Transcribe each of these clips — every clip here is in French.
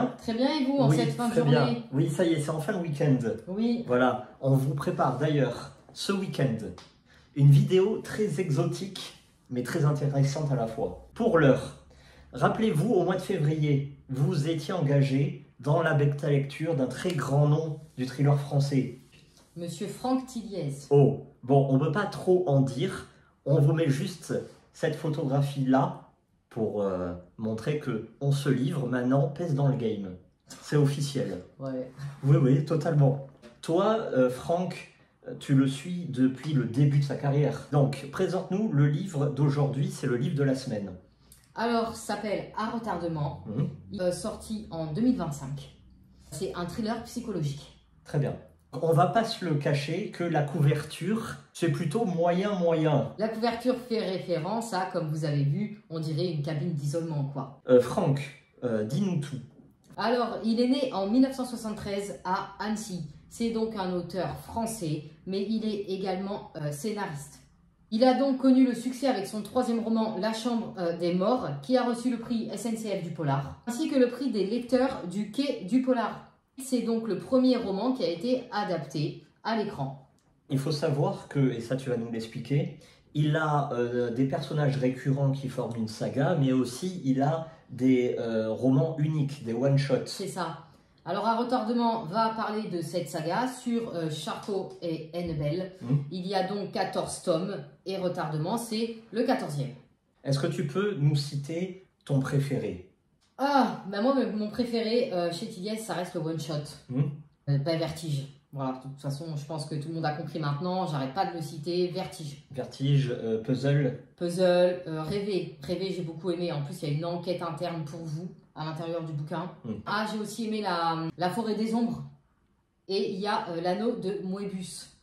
bien? Très bien, et vous, en cette fin de journée? Bien. Oui, ça y est, c'est enfin le week-end. Oui. Voilà, on vous prépare d'ailleurs ce week-end une vidéo très exotique, mais très intéressante à la fois. Pour l'heure, rappelez-vous, au mois de février, vous étiez engagé dans la bêta lecture d'un très grand nom du thriller français. Monsieur Franck Tilliez. Oh, bon, on ne peut pas trop en dire. On vous met juste cette photographie-là pour montrer que on se livre maintenant, pèse dans le game. C'est officiel. Ouais. Oui, oui, totalement. Toi, Franck, tu le suis depuis le début de sa carrière. Donc, présente-nous le livre d'aujourd'hui, c'est le livre de la semaine. Alors, ça s'appelle À retardement, sorti en 2025. C'est un thriller psychologique. Très bien. On va pas se le cacher que la couverture, c'est plutôt moyen. La couverture fait référence à, comme vous avez vu, on dirait une cabine d'isolement, quoi. Franck, dis-nous tout. Alors, il est né en 1973 à Annecy. C'est donc un auteur français, mais il est également scénariste. Il a donc connu le succès avec son troisième roman La Chambre des Morts, qui a reçu le prix SNCF du Polar, ainsi que le prix des lecteurs du Quai du Polar. C'est donc le premier roman qui a été adapté à l'écran. Il faut savoir que, et ça tu vas nous l'expliquer, il a des personnages récurrents qui forment une saga, mais aussi il a des romans uniques, des one-shots. C'est ça. Alors, À retardement va parler de cette saga sur Charcot et Annabelle. Il y a donc 14 tomes et Retardement, c'est le 14e. Est-ce que tu peux nous citer ton préféré? Ah, bah moi, mon préféré chez Tilliez, ça reste le one-shot. Vertige. Voilà, de toute façon, je pense que tout le monde a compris maintenant. J'arrête pas de le citer. Vertige. Vertige, Puzzle. Puzzle, Rêver. Rêver, j'ai beaucoup aimé. En plus, il y a une enquête interne pour vous à l'intérieur du bouquin. Ah, j'ai aussi aimé la Forêt des Ombres. Et il y a l'Anneau de Moebius.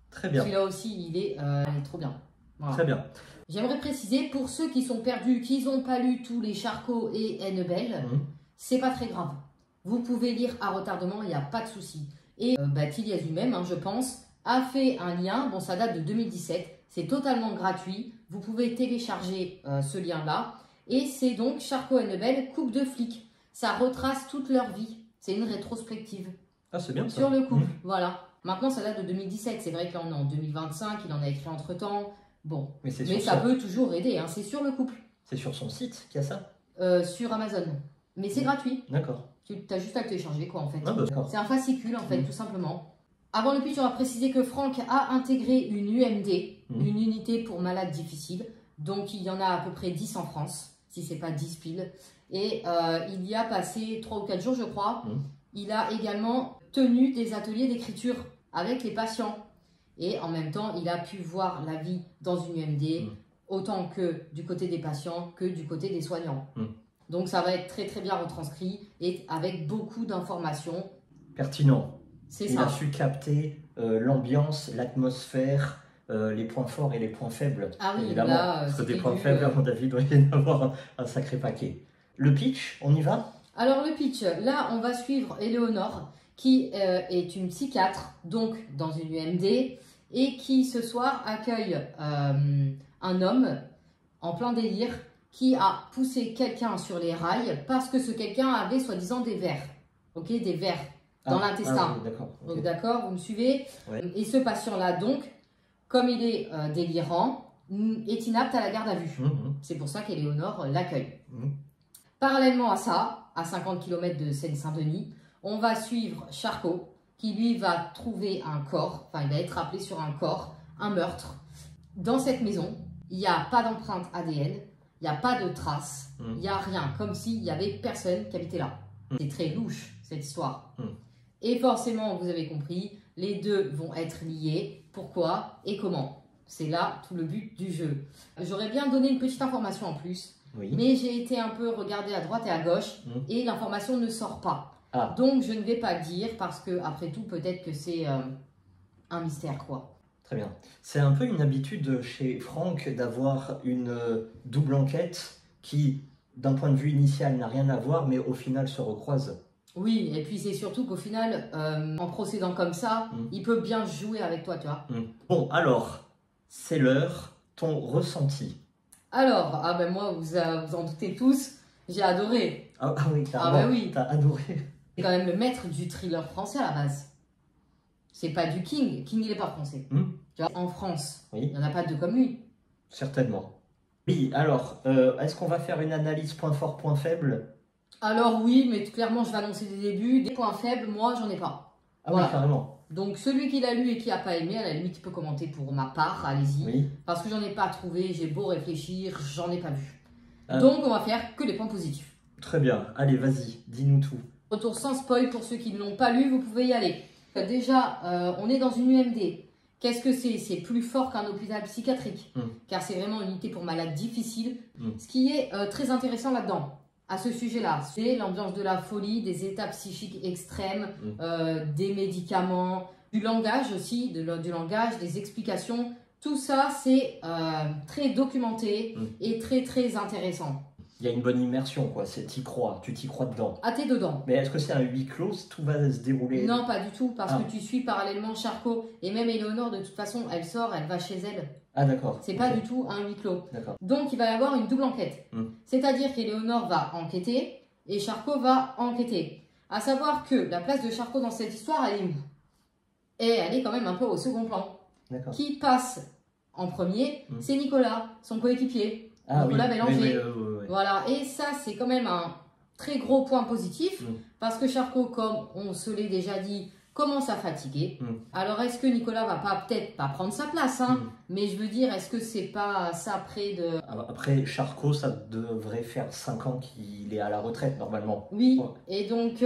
Très bien. Celui-là aussi, il est trop bien. Voilà. Très bien. J'aimerais préciser, pour ceux qui sont perdus, qui n'ont pas lu tous les Charcot et Annabelle, c'est pas très grave. Vous pouvez lire À retardement, il n'y a pas de souci. Et Tilliez lui-même, je pense, a fait un lien, bon ça date de 2017, c'est totalement gratuit, vous pouvez télécharger ce lien-là, et c'est donc Charcot et Annabelle, couple de flics. Ça retrace toute leur vie, c'est une rétrospective. Ah c'est bien ça. Sur le couple, voilà. Maintenant ça date de 2017, c'est vrai que là on est en 2025, il en a écrit entre-temps, bon. Mais ça peut toujours aider, c'est sur le couple. C'est sur son site qu'il y a ça? Sur Amazon, mais c'est gratuit. D'accord. Tu as juste à le télécharger, quoi, en fait. Ah, c'est un fascicule, en fait, tout simplement. Avant le pitch, on va préciser que Franck a intégré une UMD, une unité pour malades difficiles. Donc, il y en a à peu près 10 en France, si ce n'est pas 10 piles. Et il y a passé 3 ou 4 jours, je crois. Il a également tenu des ateliers d'écriture avec les patients. Et en même temps, il a pu voir la vie dans une UMD, autant que du côté des patients que du côté des soignants. Donc ça va être très très bien retranscrit et avec beaucoup d'informations. Pertinent. C'est ça. Il a su capter l'ambiance, l'atmosphère, les points forts et les points faibles. Ah oui, évidemment. là, parce que des points faibles, à mon avis, il doit y en avoir un sacré paquet. Le pitch, on y va? Alors le pitch, là on va suivre Éléonore qui est une psychiatre, donc dans une UMD, et qui ce soir accueille un homme en plein délire qui a poussé quelqu'un sur les rails parce que ce quelqu'un avait soi-disant des vers, des vers dans l'intestin. Oui, d'accord. Donc d'accord, vous me suivez? Et ce patient-là donc, comme il est délirant, est inapte à la garde à vue. C'est pour ça qu'Éléonore l'accueille. Parallèlement à ça, à 50 km de Seine-Saint-Denis, on va suivre Charcot qui lui va trouver un corps, enfin il va être appelé sur un corps, un meurtre. Dans cette maison, il n'y a pas d'empreinte ADN, il n'y a pas de traces, il n'y a rien, comme s'il n'y avait personne qui habitait là. C'est très louche, cette histoire. Et forcément, vous avez compris, les deux vont être liés. Pourquoi et comment? C'est là tout le but du jeu. J'aurais bien donné une petite information en plus, mais j'ai été un peu regardé à droite et à gauche, et l'information ne sort pas. Donc, je ne vais pas dire, parce que après tout, peut-être que c'est un mystère, quoi. Très bien. C'est un peu une habitude chez Franck d'avoir une double enquête qui, d'un point de vue initial, n'a rien à voir, mais au final se recroise. Oui, et puis c'est surtout qu'au final, en procédant comme ça, il peut bien jouer avec toi, tu vois. Bon, alors, c'est l'heure, ton ressenti. Alors, moi, vous en doutez tous, j'ai adoré. Ah, ah oui, Ah bah oui. T'as adoré. C'est quand même le maître du thriller français à la base. C'est pas du King. King, il est pas français. Tu vois, en France, il n'y en a pas deux comme lui. Certainement. Oui, alors, est-ce qu'on va faire une analyse point fort, point faible? Alors oui, mais clairement, je vais annoncer des débuts. Des points faibles, moi, j'en ai pas. Ah oui, carrément. Donc celui qui l'a lu et qui n'a pas aimé, à la limite, il peut commenter pour ma part, allez-y. Oui. Parce que j'en ai pas trouvé, j'ai beau réfléchir, j'en ai pas vu. Donc on va faire que les points positifs. Très bien, allez, vas-y, dis-nous tout. Retour sans spoil pour ceux qui ne l'ont pas lu, vous pouvez y aller. Déjà, on est dans une UMD. Qu'est-ce que c'est? C'est plus fort qu'un hôpital psychiatrique, car c'est vraiment une unité pour malades difficiles. Ce qui est très intéressant là-dedans, à ce sujet-là, c'est l'ambiance de la folie, des états psychiques extrêmes, des médicaments, du langage aussi, du langage, des explications. Tout ça, c'est très documenté et très très intéressant. Il y a une bonne immersion, quoi. T'y crois, tu t'y crois dedans. Ah, t'es dedans. Mais est-ce que c'est un huis clos, tout va se dérouler? Non, pas du tout, parce que tu suis parallèlement Charcot. Et même Éléonore, de toute façon, elle sort, elle va chez elle. Ah, d'accord. C'est pas du tout un huis clos. D'accord. Donc, il va y avoir une double enquête. C'est-à-dire qu'Éléonore va enquêter et Charcot va enquêter. À savoir que la place de Charcot dans cette histoire, elle est où? Et elle est quand même un peu au second plan. D'accord. Qui passe en premier, c'est Nicolas, son coéquipier. Ah, Nicolas Bélanger. Oui. Voilà, et ça, c'est quand même un très gros point positif, parce que Charcot, comme on se l'est déjà dit, commence à fatiguer. Alors, est-ce que Nicolas va peut-être pas prendre sa place, hein, mais je veux dire, est-ce que c'est pas ça près de... Après, Charcot, ça devrait faire 5 ans qu'il est à la retraite, normalement. Oui, et donc...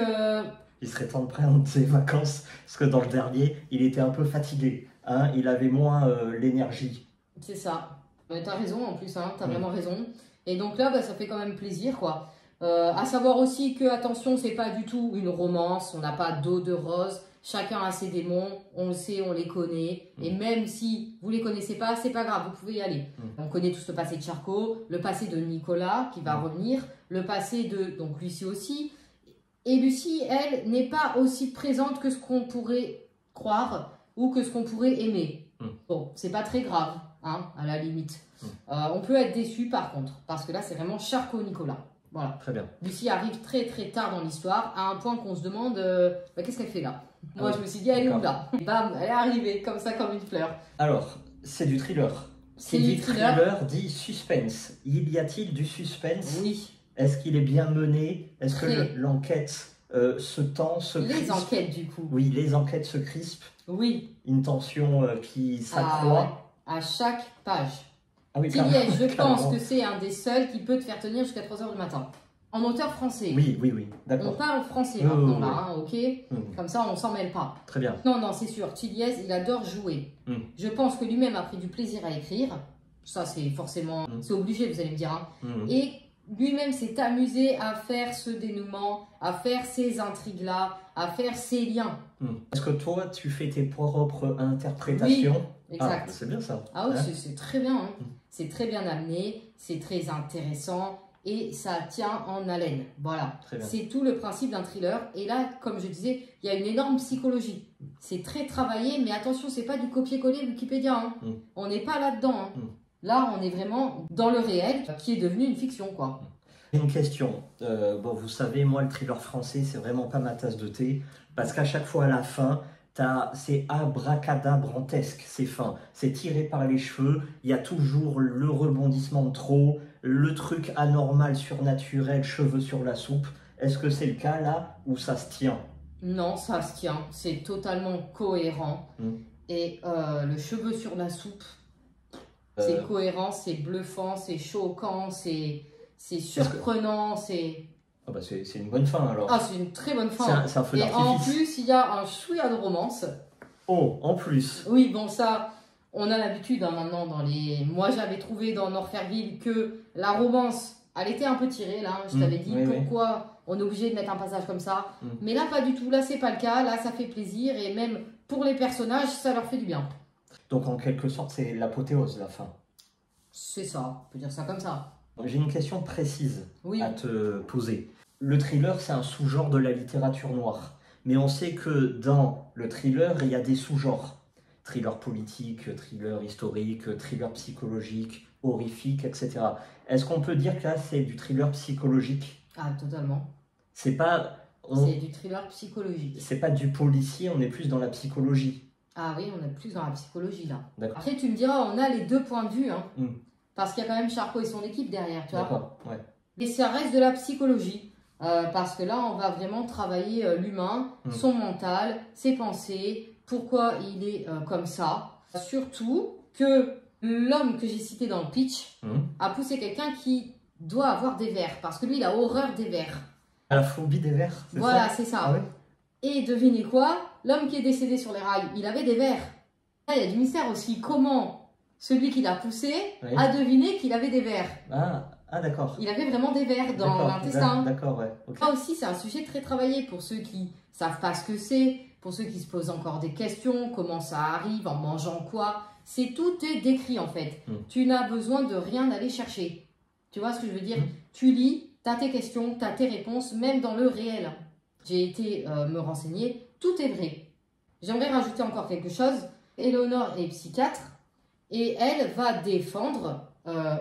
Il serait temps de prendre ses vacances, parce que dans le dernier, il était un peu fatigué. Hein, il avait moins l'énergie. C'est ça. T'as raison, en plus, hein, t'as vraiment raison. Et donc là, ça fait quand même plaisir, quoi. À savoir aussi que, attention, c'est pas du tout une romance, on n'a pas d'eau de rose, chacun a ses démons, on le sait, on les connaît, et même si vous les connaissez pas, c'est pas grave, vous pouvez y aller. On connaît tous le passé de Charcot, le passé de Nicolas, qui va revenir, le passé de, donc Lucie aussi, et Lucie, elle, n'est pas aussi présente que ce qu'on pourrait croire, ou que ce qu'on pourrait aimer. Bon, c'est pas très grave, hein, à la limite. On peut être déçu par contre, parce que là c'est vraiment Charcot-Nicolas. Voilà. Très bien. Lucie arrive très très tard dans l'histoire, à un point qu'on se demande qu'est-ce qu'elle fait là. Moi je me suis dit, elle est où là? Et bam, elle est arrivée, comme ça, comme une fleur. Alors, c'est du thriller. C'est du thriller dit suspense. Y a-t-il du suspense? Oui. Est-ce qu'il est bien mené? Est-ce que l'enquête se tend, se crispe? Les enquêtes du coup. Oui, les enquêtes se crispent. Oui. Une tension qui s'accroît. À chaque page. Ah oui, Tilliez, je pense que c'est un des seuls qui peut te faire tenir jusqu'à 3 h du matin. En auteur français. Oui, d'accord. On parle français maintenant là, hein, ok. Comme ça, on s'en mêle pas. Très bien. Non, c'est sûr. Tilliez, il adore jouer. Je pense que lui-même a pris du plaisir à écrire. Ça, c'est forcément... C'est obligé, vous allez me dire. Hein. Et lui-même s'est amusé à faire ce dénouement, à faire ces intrigues-là, à faire ces liens. Est-ce que toi, tu fais tes propres interprétations? Oui, exact. Ah, c'est bien ça. Ah oui, c'est très bien. Hein. C'est très bien amené, c'est très intéressant et ça tient en haleine. Voilà. C'est tout le principe d'un thriller. Et là, comme je disais, il y a une énorme psychologie. C'est très travaillé, mais attention, c'est pas du copier-coller Wikipédia. Hein. On n'est pas là-dedans. Hein. Là, on est vraiment dans le réel qui est devenu une fiction, quoi. Une question. Bon, vous savez, moi, le thriller français, c'est vraiment pas ma tasse de thé. Parce qu'à chaque fois, à la fin, c'est abracadabrantesque, c'est fin. C'est tiré par les cheveux. Il y a toujours le rebondissement de trop, le truc anormal, surnaturel, cheveux sur la soupe. Est-ce que c'est le cas, là, où ça se tient? Non, ça se tient. C'est totalement cohérent. Et le cheveu sur la soupe... C'est cohérent, c'est bluffant, c'est choquant, c'est surprenant, c'est... Ah bah c'est une bonne fin alors. Ah, c'est une très bonne fin. C'est un feu d'artifice. Et en plus, il y a un chouïa de romance. Oh, en plus. Oui, bon ça, on a l'habitude hein, maintenant dans les... Moi j'avais trouvé dans Norfairville que la romance, elle était un peu tirée là. Je t'avais dit pourquoi on est obligé de mettre un passage comme ça. Mais là pas du tout, là c'est pas le cas, là ça fait plaisir et même pour les personnages, ça leur fait du bien. Donc en quelque sorte, c'est l'apothéose, la fin. C'est ça, on peut dire ça comme ça. J'ai une question précise à te poser. Le thriller, c'est un sous-genre de la littérature noire. Mais on sait que dans le thriller, il y a des sous-genres. Thriller politique, thriller historique, thriller psychologique, horrifique, etc. Est-ce qu'on peut dire que là, c'est du thriller psychologique? Ah, totalement. C'est pas... C'est du thriller psychologique. C'est pas du policier, on est plus dans la psychologie. Ah oui, on est plus dans la psychologie là. Après, tu me diras, on a les deux points de vue, hein, mm. parce qu'il y a quand même Charcot et son équipe derrière, tu vois. Ouais. Et ça reste de la psychologie, parce que là, on va vraiment travailler l'humain, son mental, ses pensées, pourquoi il est comme ça. Surtout que l'homme que j'ai cité dans le pitch a poussé quelqu'un qui doit avoir des vers, parce que lui, il a horreur des vers. La phobie des vers, c'est ça? Voilà, c'est ça. Ah ouais? Et devinez quoi? L'homme qui est décédé sur les rails, il avait des vers. Là, il y a du mystère aussi. Comment celui qui l'a poussé a deviné qu'il avait des vers? Ah d'accord. Il avait vraiment des vers dans l'intestin. D'accord, ouais. Okay. Ça aussi, c'est un sujet très travaillé pour ceux qui savent pas ce que c'est, pour ceux qui se posent encore des questions, comment ça arrive, en mangeant quoi. Tout est décrit en fait. Tu n'as besoin de rien aller chercher. Tu vois ce que je veux dire? Tu lis, tu as tes questions, tu as tes réponses, même dans le réel. J'ai été me renseigner, tout est vrai. J'aimerais rajouter encore quelque chose. Éléonore est psychiatre et elle va défendre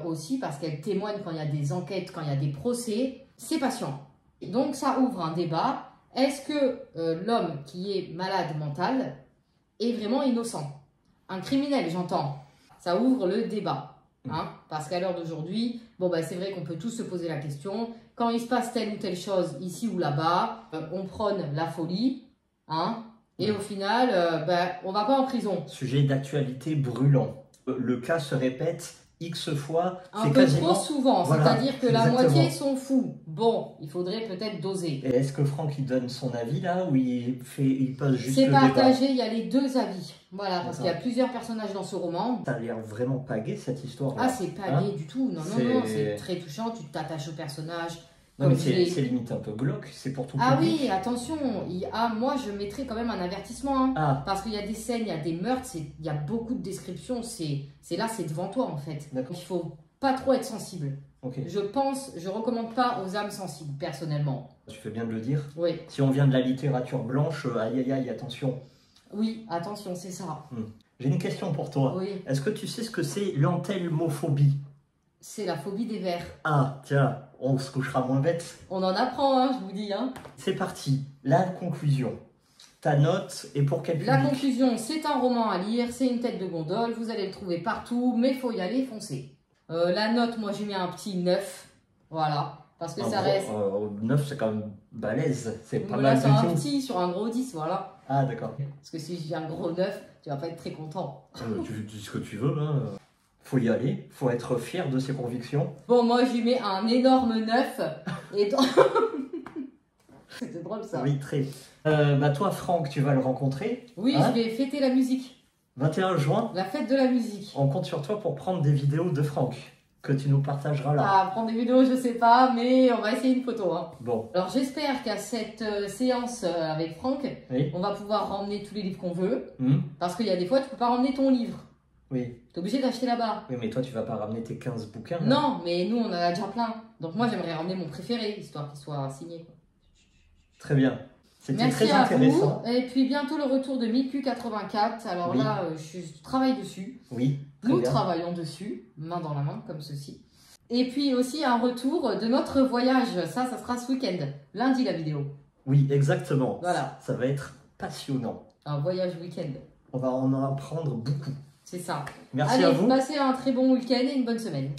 aussi, parce qu'elle témoigne quand il y a des enquêtes, quand il y a des procès, ses patients. Donc ça ouvre un débat. Est-ce que l'homme qui est malade mental est vraiment innocent? Un criminel, j'entends. Ça ouvre le débat. Hein, parce qu'à l'heure d'aujourd'hui, c'est vrai qu'on peut tous se poser la question. Quand il se passe telle ou telle chose ici ou là-bas, on prône la folie. Hein, et au final, on va pas en prison. Sujet d'actualité brûlant. Le cas se répète X fois. Un peu trop souvent, voilà, c'est-à-dire que la moitié sont fous. Bon, il faudrait peut-être doser. Et est-ce que Franck il donne son avis là ou il pose juste le débat? C'est partagé, il y a les deux avis. Voilà, parce qu'il y a plusieurs personnages dans ce roman. Ça a l'air vraiment pagué cette histoire. Ah, c'est pas gay du tout. Non, c'est très touchant. Tu t'attaches au personnage. Non, mais c'est limite un peu glauque, c'est pour tout public. Ah oui, attention, moi je mettrais quand même un avertissement, hein, parce qu'il y a des scènes, il y a des meurtres, il y a beaucoup de descriptions, c'est devant toi en fait. Donc il faut pas trop être sensible. Okay. Je recommande pas aux âmes sensibles, personnellement. Tu fais bien de le dire. Oui. Si on vient de la littérature blanche, aïe, attention. Oui, attention, c'est ça. J'ai une question pour toi. Oui. Est-ce que tu sais ce que c'est l'enthelmophobie? C'est la phobie des vers. Ah, tiens, on se couchera moins bête. On en apprend, hein, je vous dis. Hein. C'est parti, la conclusion. Ta note est pour quel public? La conclusion, c'est un roman à lire, c'est une tête de gondole, vous allez le trouver partout, mais il faut y aller, foncer. La note, moi j'ai mis un petit 9, voilà, parce que ça reste... 9, c'est quand même balèze, c'est pas mal du tout. C'est un petit sur un gros 10, voilà. Ah, d'accord. Parce que si j'ai un gros 9, tu vas pas être très content. Tu dis ce que tu veux, hein. Faut y aller, faut être fier de ses convictions. Bon, moi, je lui mets un énorme 9. Et c'était drôle, ça. Oui, très. Toi, Franck, tu vas le rencontrer. Oui, je vais fêter la musique. 21 juin. La fête de la musique. On compte sur toi pour prendre des vidéos de Franck, que tu nous partageras là. Ah, prendre des vidéos, je sais pas, mais on va essayer une photo. Hein. Bon. Alors, j'espère qu'à cette séance avec Franck, on va pouvoir ramener tous les livres qu'on veut. Parce qu'il y a des fois, tu peux pas ramener ton livre. Oui. T'es obligé d'acheter là-bas. Oui, mais toi, tu vas pas ramener tes 15 bouquins. Là. Non, mais nous, on en a déjà plein. Donc moi, j'aimerais ramener mon préféré, histoire qu'il soit signé. Très bien. C'était très intéressant. Merci à vous. Et puis bientôt le retour de MiQ84. Alors là, je travaille dessus. Oui. Nous travaillons dessus, main dans la main, comme ceci. Et puis aussi un retour de notre voyage. Ça sera ce week-end. Lundi, la vidéo. Oui, exactement. Voilà. Ça va être passionnant. Un voyage week-end. On va en apprendre beaucoup. C'est ça. Merci à vous. Allez, passez un très bon week-end et une bonne semaine.